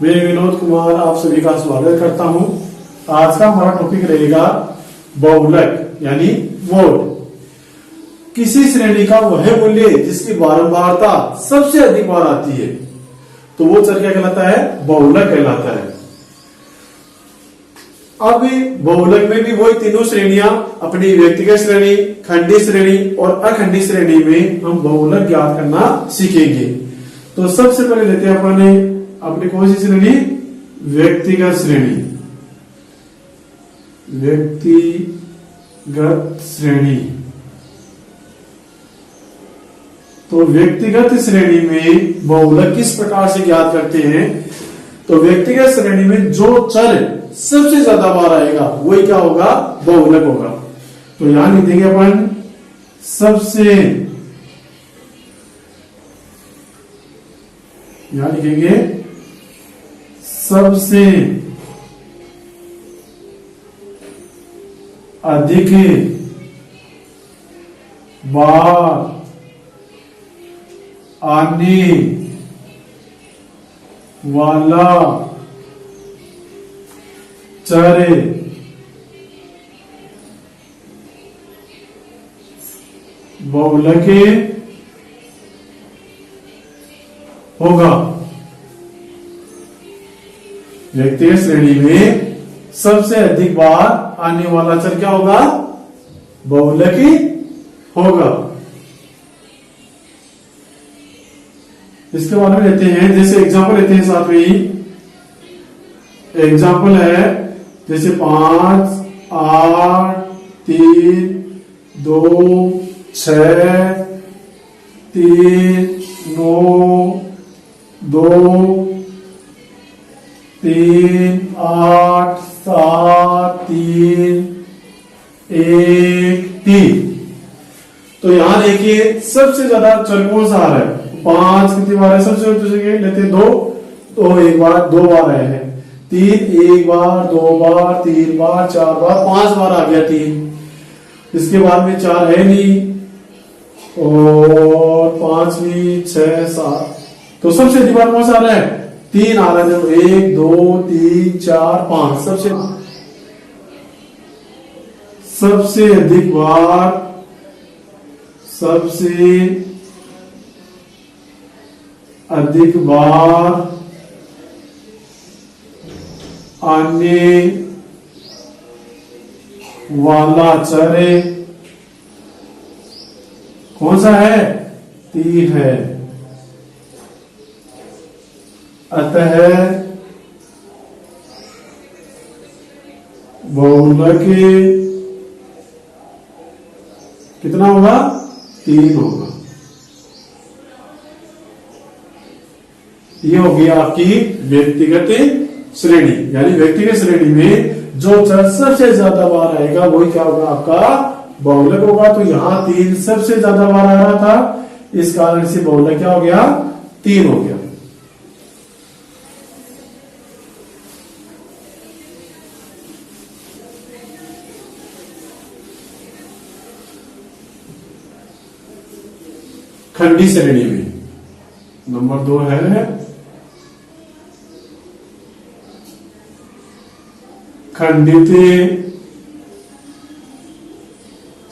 मैं विनोद कुमार आप सभी का स्वागत करता हूं। आज का हमारा टॉपिक रहेगा बहुलक यानी मोड। किसी श्रेणी का वह मूल्य जिसकी बारंबारता सबसे अधिक बार आती है तो वो चर क्या कहलाता है? बहुलक कहलाता है। अब बहुलक में भी वही तीनों श्रेणियां अपनी व्यक्तिगत श्रेणी, खंडी श्रेणी और अखंडी श्रेणी में हम बहुलक ज्ञात करना सीखेंगे। तो सबसे पहले लेते हैं अपनी कौन सी श्रेणी? व्यक्तिगत श्रेणी। व्यक्तिगत श्रेणी। तो व्यक्तिगत श्रेणी में बहुलक किस प्रकार से ज्ञात करते हैं? तो व्यक्तिगत श्रेणी में जो चर सबसे ज्यादा बार आएगा वही क्या होगा? बहुलक होगा। तो यहां लिखेंगे अपन सबसे, यहां लिखेंगे सबसे अधिक बार आने वाला चर बहुलक होगा। व्यक्तिगत श्रेणी में सबसे अधिक बार आने वाला चर क्या होगा? बहुलक होगा। इसके बारे में लेते हैं, जैसे एग्जांपल लेते हैं साथ में ही। एग्जांपल है जैसे 5, 8, 3, 2, 6, 3, 9, 2, 3, 8, 7, 3, 1, 3। तो यहां देखिए सबसे ज्यादा चर कौन सा आ रहा है? 5 कितनी बार है? सबसे लेते 2, तो एक बार 2 बार आए हैं। 3 एक बार, 2 बार, 3 बार, 4 बार, 5 बार आ गया 3। इसके बाद में 4 है नहीं और 5 भी 6, 7। तो सबसे अधिक बार कौन सा आ रहा है? 3 आ रहा है। 1, 2, 3, 4, 5 सबसे अधिक बार, सबसे अधिक बार आने वाला चर कौन सा है? 3 है। अतः बहुलक कितना होगा? 3 होगा। ये होगी आपकी व्यक्तिगत श्रेणी। यानी व्यक्तिगत श्रेणी में जो चर सबसे ज्यादा बार आएगा वही क्या होगा? आपका बहुलक होगा। तो यहां 3 सबसे ज्यादा बार आ रहा था, इस कारण से बहुलक क्या हो गया? 3 हो गया। खंडी श्रेणी में नंबर 2 है खंडित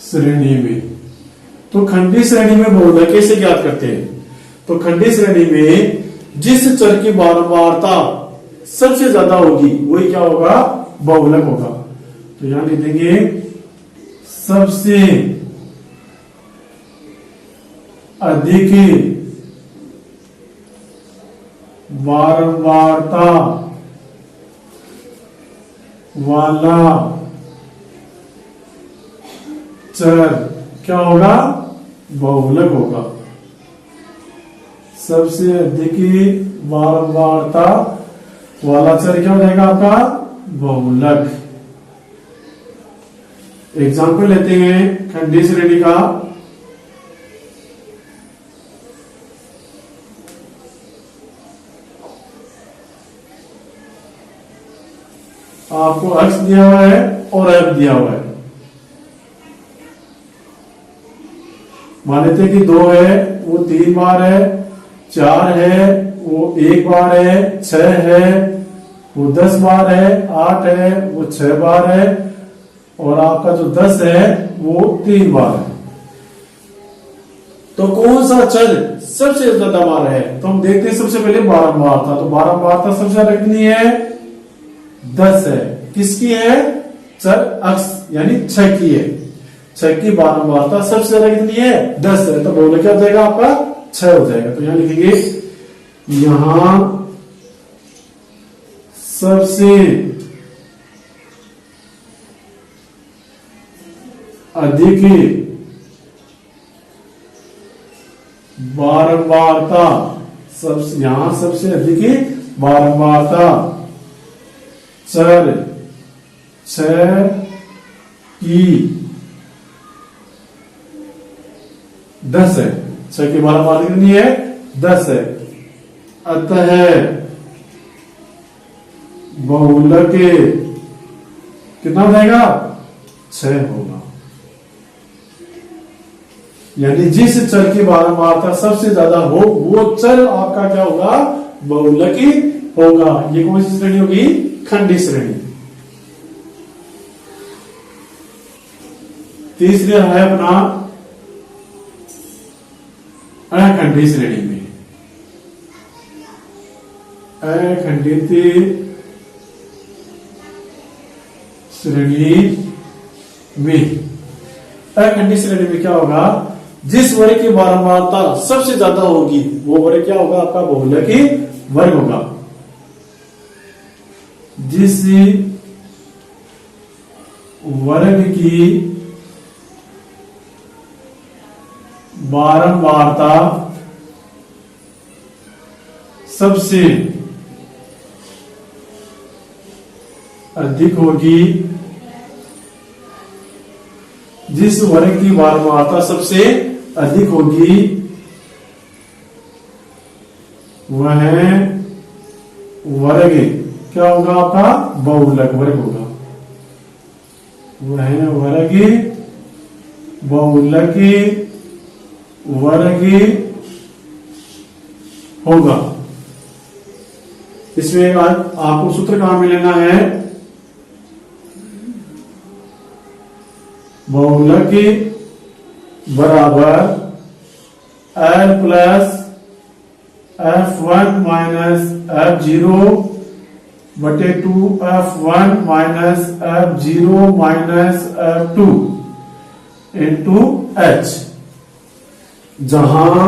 श्रेणी में। तो खंडी श्रेणी में बहुलक कैसे ज्ञात करते हैं? तो खंडी श्रेणी में जिस चर की बारंबारता सबसे ज्यादा होगी वही क्या होगा? बहुलक होगा। तो यहां लिख देंगे सबसे अधिक बारंबारता वाला चर क्या होगा? बहुलक होगा। सबसे अधिक बारंबारता वाला चर क्या हो जाएगा आपका? बहुलक। एग्जाम्पल लेते हैं खंडी श्रेणी का। आपको x दिया हुआ है और f दिया हुआ है। मान लेते हैं कि 2 है वो 3 बार है, 4 है वो 1 बार है, 6 है वो 10 बार है, 8 है वो 6 बार है, और आपका जो 10 है वो 3 बार है। तो कौन सा चर सबसे ज्यादा बार है? तो हम देखते हैं, सबसे पहले बारंबारता। तो बारंबारता सबसे ज्यादा कितनी है? 10 है। किसकी है? चर अक्ष यानी 6 की है। 6 की बारंबारता सबसे ज्यादा कितनी है? 10 है। तो बहुलक क्या हो जाएगा आपका? 6 हो जाएगा। तो यहां लिखेंगे, यहां सबसे अधिक बारंबारता, यहां सबसे अधिक बारंबारता चर 6 की 10 है। 6 की बारंबारता कितनी है? 10 है। अतः बहुलक कितना हो जाएगा? 6 होगा। यानी जिस चर की बारंबारता सबसे ज्यादा हो वो चर आपका क्या होगा? बहुलकी होगा। ये कौन सी श्रेणी होगी? खंडी श्रेणी। तीसरी है अपना अखंडी श्रेणी में। अखंडित श्रेणी में, अखंडी श्रेणी में क्या होगा? जिस वर्ग की बारंबारता सबसे ज्यादा होगी वो वर्ग क्या होगा? आपका बहुलकी वर्ग होगा। जिस वर्ग की बारंबारता सबसे अधिक होगी, जिस वर्ग की बारंबारता सबसे अधिक होगी वह वर्ग क्या होगा? आपका बहुलक वर्ग होगा। वह वर्ग बहुलक वर्ग होगा। इसमें आपको सूत्र कहां में लेना है? बहुलक बराबर L plus F1 minus F0 बटे 2 F1 minus F0 minus F2 into H। जहां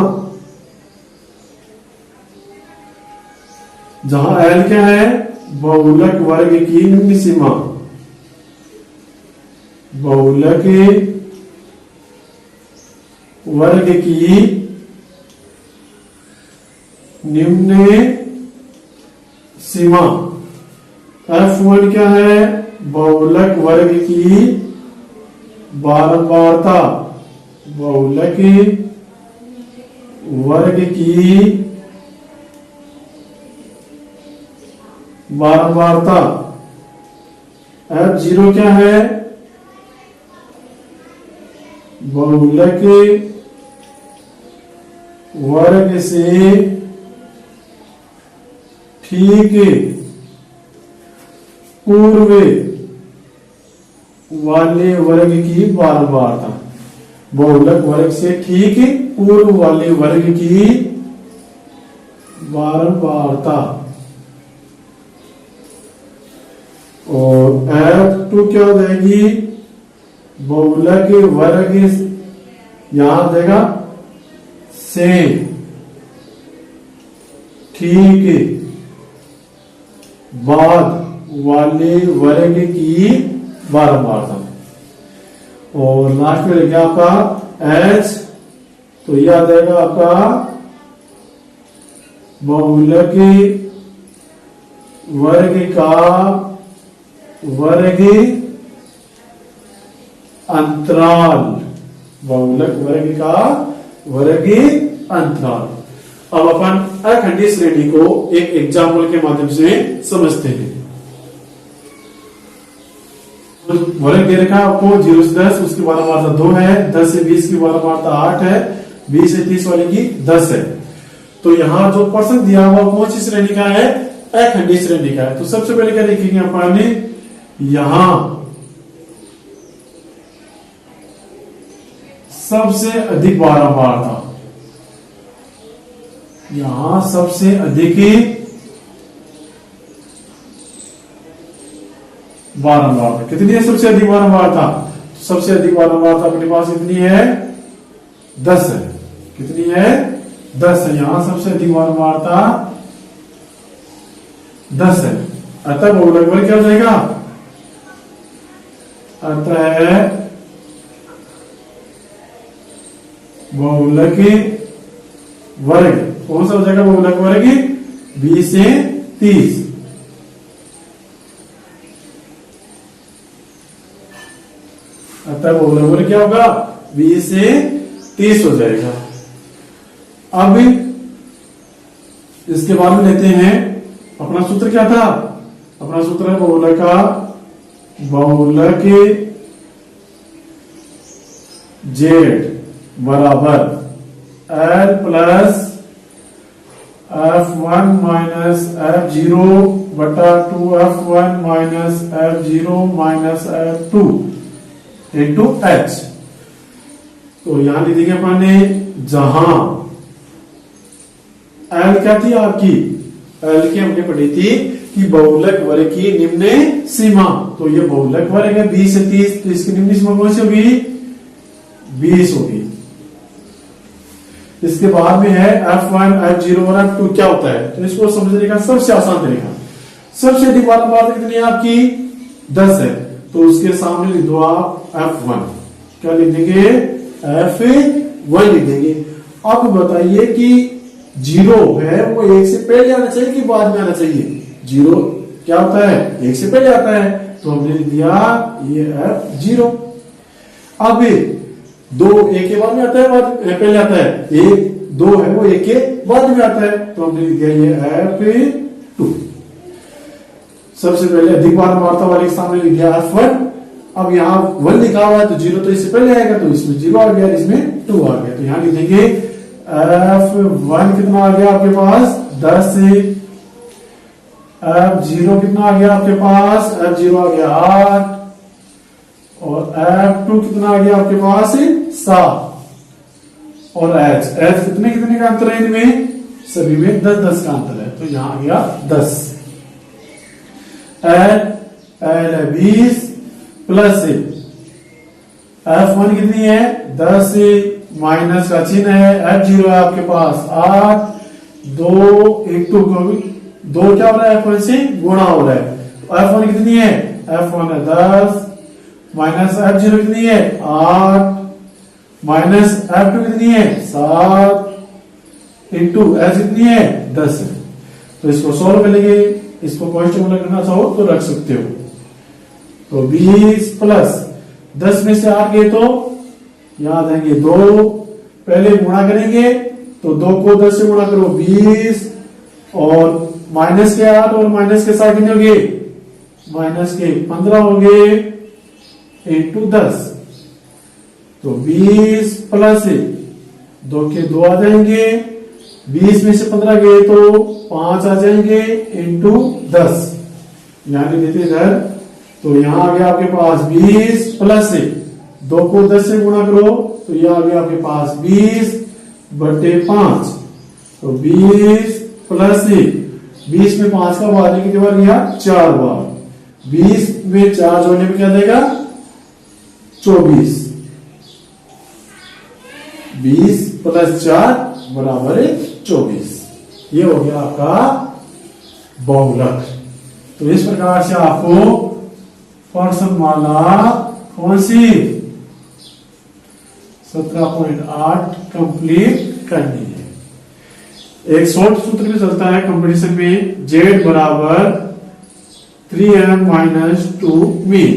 L क्या है? बहुलक वर्ग की निम्न सीमा, बहुलक वर्ग की निम्न सीमा। F1 क्या है? बहुलक वर्ग की बारंबारता, बहुलक वर्ग की बारंबारता। F0 क्या है? बहुलक वर्ग से ठीक पूर्व वाले वर्ग की बारंबारता, बहुलक वर्ग से ठीक पूर्व वाले वर्ग की बारंबारता। और F2 क्या हो जाएगी? बहुलक वर्ग यहां देगा से ठीक बाद वाले वर्ग की बारंबारता। और लास्ट में रहेगा आपका H, तो यह आ जाएगा आपका बहुलक वर्ग का वर्ग अंतराल, बहुलक वर्ग का वर्ग अंतराल। अब अपन अखंडी श्रेणी को एक एग्जाम्पल के माध्यम से समझते हैं। वर्ग दे रखा है आपको 0 से 10, उसकी बारंबारता 2 है, 10 से 20 की बारंबारता 8 है, 20 से 30 वाले की 10 है। तो यहाँ जो प्रश्न दिया हुआ कौन सी श्रेणी का है, अखंडित श्रेणी का है। तो सबसे पहले क्या लिखेंगे अपन, यहां सबसे अधिक बारंबार था, यहां सबसे अधिक बारंबार था। कितनी है सबसे अधिक बारंबार था, सबसे अधिक बारंबार था अपने पास कितनी है, 10 है। कितनी है, 10 है। यहां सबसे अधिक बारंबार था 10 है। अतः बहुलक वर्ग क्या हो जाएगा, अतः बहुलक वर्ग कौन सा हो जाएगा, बहुलक वर्ग 20 से 30। अतः बहुलक वर्ग क्या होगा, 20 से 30 हो जाएगा। अब इसके बाद में लेते हैं अपना सूत्र क्या था, अपना सूत्र है बहुलक का, बहुलक जेड बराबर L plus F1 minus F0 बटा 2F1 minus F0 minus F2 into H। तो यहां लिख देंगे अपन ने, जहां L क्या थी आपकी, L की हमने पढ़ी थी कि बहुलक वर्ग की निम्न सीमा, तो ये बहुलक वर्ग है 20 से 30, तो इसकी निम्न सीमा कौन सी होगी, 20 होगी। इसके बाद में है F1, F0 और F2 क्या होता है, तो इसको समझने का सबसे आसान तरीका, सबसे अधिक बारंबार कितनी है आपकी, 10 है, तो उसके सामने लिख दो आप F1, क्या लिख देंगे, F1 लिख देंगे। अब बताइए कि 0 है वो 1 से पहले आना चाहिए कि बाद में आना चाहिए, 0 क्या होता है, 1 से पहले आता है, तो हमने लिख दिया ये F0। अब 2 1 के बाद में आता है, बाद पहले आता है, 1 2 है वो 1 के बाद में आता है, तो हमने लिख दिया ये F2। सबसे पहले अधिक बारंबारता वाले के सामने लिख दिया F1। अब यहाँ 1 लिखा हुआ है तो 0 तो इससे पहले आएगा, तो इसमें 0 आ गया, इसमें 2 आ गया, तो यहाँ लिख देंगे F1 कितना आ गया आपके पास, 10 से F0 कितना आ गया आपके पास, F0 आ गया 8 और F2 कितना आ गया आपके पास 7 और H कितने कितने का अंतर है इनमें, सभी में 10-10 का अंतर है, तो यहां आ गया 10। L है 20 प्लस F1 कितनी है 10, माइनस का चिन्ह है, F0 है आपके पास 8, 2 इंटू 2 क्या हो रहा है, F1 से गुणा हो रहा है, तो F1 कितनी है, F1 है 10 माइनस F0 कितनी है 8 माइनस F2 कितनी है 7 इंटू H कितनी है 10 है। तो इसको सॉल्व करेंगे, इसको कॉन्स्टेंट रखना चाहो तो रख सकते हो। तो 20 प्लस 10 में से 8 गए तो याद आएंगे 2, पहले गुणा करेंगे तो 2 को 10 से गुणा करो 20 और माइनस के 8 और माइनस के 7 कितने हो गए, माइनस के 15 हो गए इंटू 10, तो 20 प्लस 2 के 2 आ जाएंगे, 20 में से 15 गए तो 5 आ जाएंगे इंटू 10, यानी देते इधर, तो यहां आ गया आपके पास 20 प्लस 2 को 10 से गुणा करो तो यह आ गया आपके पास 20 बटे 5, तो 20 प्लस 20 में 5 का बार कितनी बार लिया 4 बार, 20 में 4 जोड़ने में क्या देगा 24, 20 प्लस 4 बराबर 24, ये हो गया आपका बहुलक। तो इस प्रकार से आपको प्रश्नमाला कौन सी 17.8 कंप्लीट करनी है। एक शॉर्ट सूत्र भी चलता है कंपटीशन में, Z बराबर 3m माइनस 2 मीन,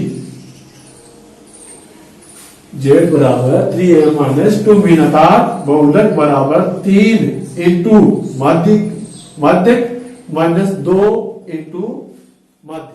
Z बराबर 3m माइनस 2 मीन, अर्थात बहुलक बराबर 3 इंटू माध्यक माइनस 2 इंटू माध्यक।